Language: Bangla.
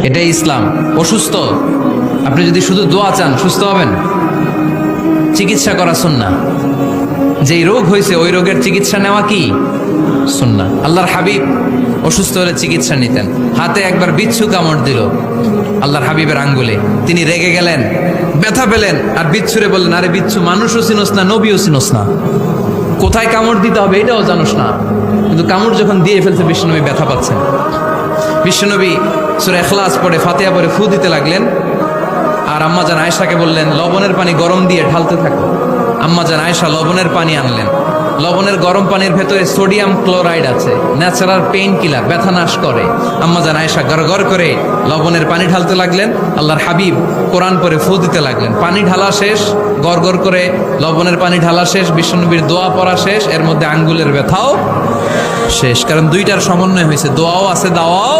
এটাই ইসলাম। অসুস্থ, আপনি যদি শুধু দোয়া চান সুস্থ হবেন। চিকিৎসা করা সুন্নাহ। যেই রোগ হয়েছে ওই রোগের চিকিৎসা নেওয়া কি সুন্নাহ। আল্লাহর হাবিব অসুস্থ হলে চিকিৎসা নিতেন। হাতে একবার বিচ্ছু কামড় দিল আল্লাহর হাবিবের আঙ্গুলে, তিনি রেগে গেলেন, ব্যথা পেলেন, আর বিচ্ছুরে বললেন, আরে বিচ্ছু, মানুষও চিনোস না, নবীও চিনোস না, কোথায় কামড় দিতে হবে এটাও জানোস না। কিন্তু কামড় যখন দিয়ে ফেলছে বিশ্বনবী ব্যথা পাচ্ছেন। বিশ্বনবী সূরা ইখলাস পড়ে ফাতিহা পড়ে ফু দিতে লাগলেন। আর আম্মাজান আয়েশাকে বললেন, লবণের পানি গরম দিয়ে ঢালতে থাকো। আম্মাজান আয়েশা লবণের পানি আনলেন। লবণের গরম পানির ভেতরে সোডিয়াম ক্লোরাইড আছে, ন্যাচারাল পেইন কিলার, ব্যথা নাশ করে। আম্মাজান আয়েশা গড়গড় করে লবণের পানি ঢালতে লাগলেন। আল্লাহর হাবিব কোরআন পড়ে ফু দিতে লাগলেন। পানি ঢালা শেষ, গড়গড় করে লবণের পানি ঢালা শেষ, বিশ্বনবীর দোয়া পড়া শেষ, এর মধ্যে আঙ্গুলের ব্যথাও শেষ। কারণ দুইটার সমন্বয় হয়েছে, দোয়াও আছে, দাওয়াও